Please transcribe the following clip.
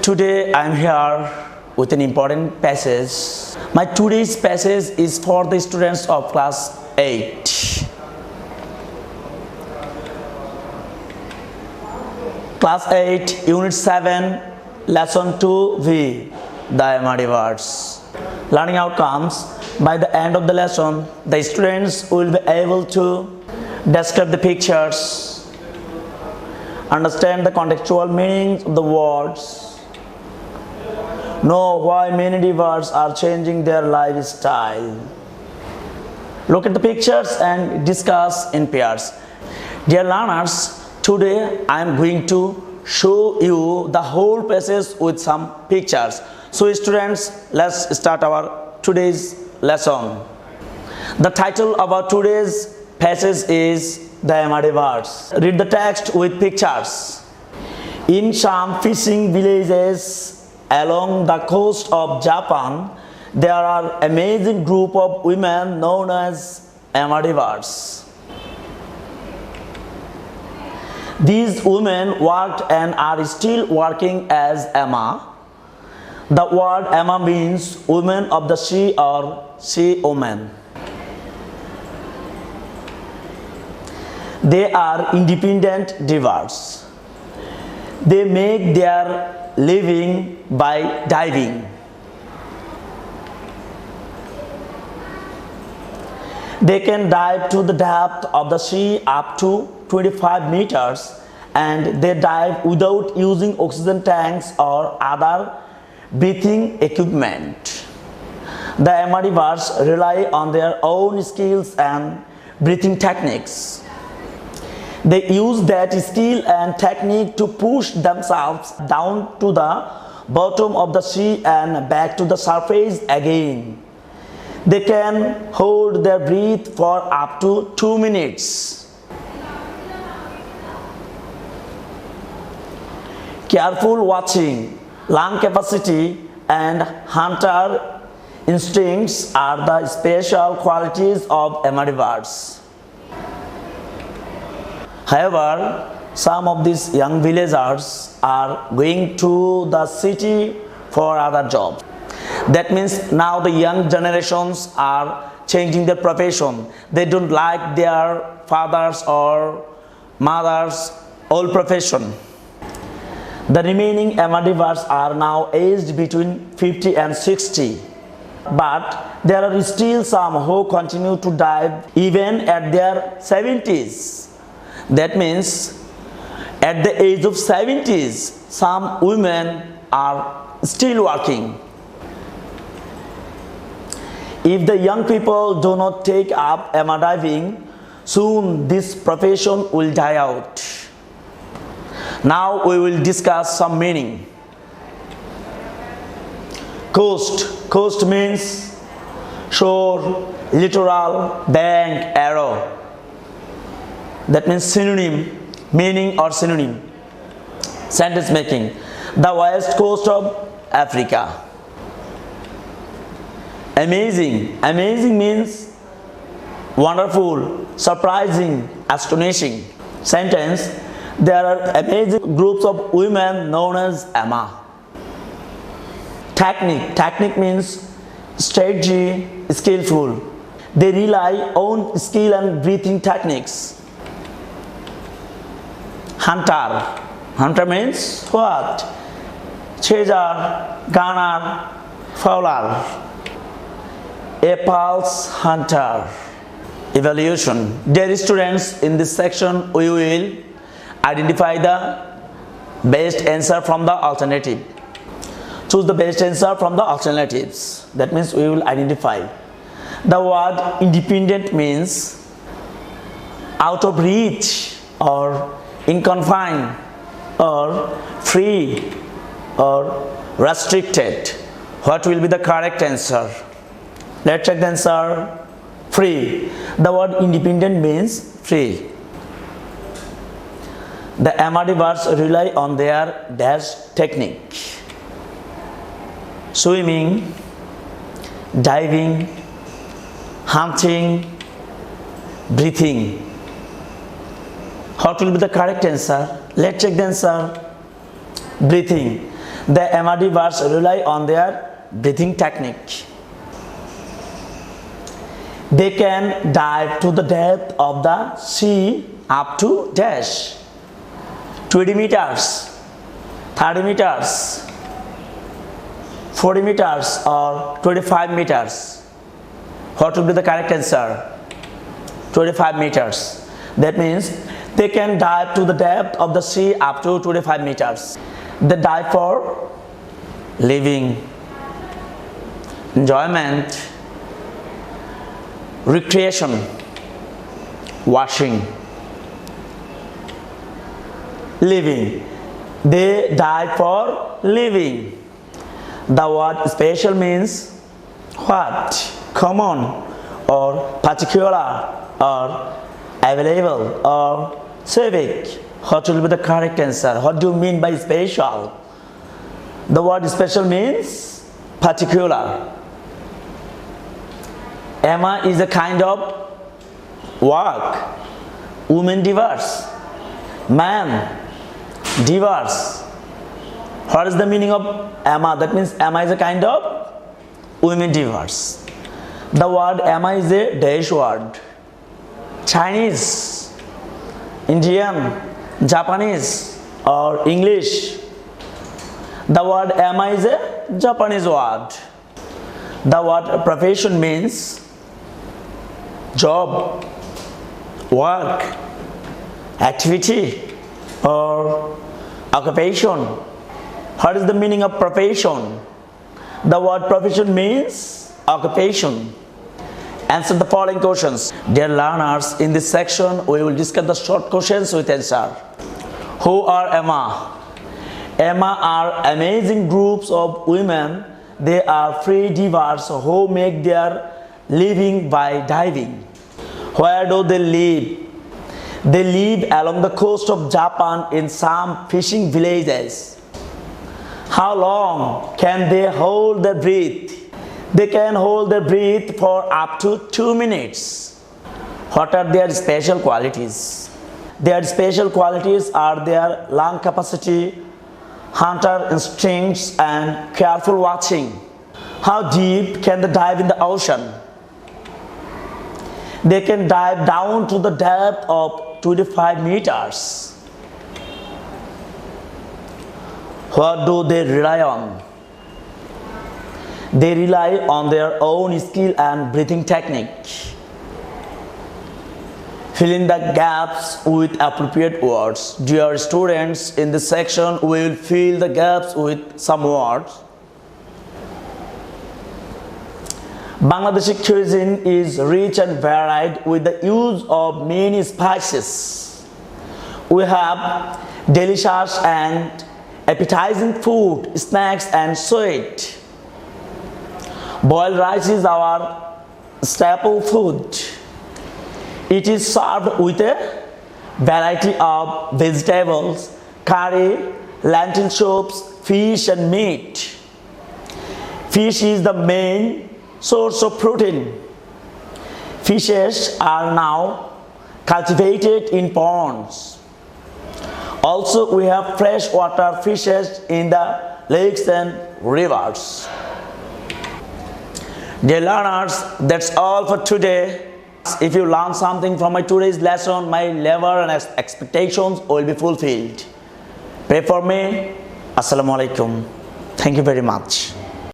Today I am here with an important passage. My today's passage is for the students of class 8. Class 8, Unit 7, Lesson 2V, Diamadi words. Learning outcomes. By the end of the lesson, the students will be able to describe the pictures, understand the contextual meanings of the words, know why many divers are changing their lifestyle. Look at the pictures and discuss in pairs. Dear learners, today I am going to show you the whole passage with some pictures. So students, let's start our today's lesson. The title of our today's passage is Diamadi words. Read the text with pictures. In some fishing villages along the coast of Japan, there are amazing group of women known as Amadivars. These women worked and are still working as Ama. The word Ama means women of the sea or sea woman. They are independent divers. They make their living by diving. They can dive to the depth of the sea up to 25 meters, and they dive without using oxygen tanks or other breathing equipment. The Amadivars rely on their own skills and breathing techniques. They use that skill and technique to push themselves down to the bottom of the sea and back to the surface again. They can hold their breath for up to 2 minutes. Careful watching, lung capacity, and hunter instincts are the special qualities of Amadivars. However, some of these young villagers are going to the city for other jobs. That means now the young generations are changing their profession. They don't like their fathers or mothers' old profession. The remaining Amadivars are now aged between 50 and 60. But there are still some who continue to dive even at their 70s. That means at the age of 70s, some women are still working. If the young people do not take up Ama diving, soon this profession will die out. Now we will discuss some meaning. Coast. Coast means shore, littoral, bank, arrow. That means synonym, meaning or synonym. Sentence making. The west coast of Africa. Amazing. Amazing means wonderful, surprising, astonishing. Sentence. There are amazing groups of women known as Ama. Technique. Technique means strategy, skillful. They rely on skill and breathing techniques. Hunter. Hunter means what? Chaser, gunner, fowler. A pulse hunter. Evaluation. Dear students, in this section we will identify the best answer from the alternative. Choose the best answer from the alternatives. That means we will identify. The word independent means out of reach or inconfined or free or restricted. What will be the correct answer? Let's check the answer. Free. The word independent means free. The Amadivars rely on their dash technique. Swimming, diving, hunting, breathing. What will be the correct answer? Let's check the answer. Breathing. The MR divers rely on their breathing technique. They can dive to the depth of the sea up to dash 20 meters, 30 meters, 40 meters or 25 meters. What will be the correct answer? 25 meters. That means they can dive to the depth of the sea up to 25 meters. They dive for living, enjoyment, recreation, washing, living. They dive for living. The word special means what? Common or particular or available or civic. What will be the correct answer? What do you mean by special? The word special means particular. Emma is a kind of work. Women diverse. Man diverse. What is the meaning of Emma? That means Emma is a kind of women diverse. The word Emma is a Danish word. Chinese, Indian, Japanese or English. The word Emma is a Japanese word. The word profession means job, work, activity or occupation. What is the meaning of profession? The word profession means occupation. Answer the following questions. Dear learners, in this section we will discuss the short questions with answer. Who are Emma? Emma are amazing groups of women. They are free divers who make their living by diving. Where do they live? They live along the coast of Japan in some fishing villages. How long can they hold their breath? They can hold their breath for up to 2 minutes. What are their special qualities? Their special qualities are their lung capacity, hunter instincts and careful watching. How deep can they dive in the ocean? They can dive down to the depth of 25 meters. What do they rely on? They rely on their own skill and breathing technique. Fill in the gaps with appropriate words. Dear students, in this section we will fill the gaps with some words. Bangladeshi cuisine is rich and varied with the use of many spices. We have delicious and appetizing food, snacks and sweet. Boiled rice is our staple food. It is served with a variety of vegetables, curry, lentil soups, fish and meat. Fish is the main source of protein. Fishes are now cultivated in ponds. Also, we have freshwater fishes in the lakes and rivers. Dear learners, that's all for today. If you learn something from my today's lesson, my level and expectations will be fulfilled. Pray for me. Assalamu alaikum. Thank you very much.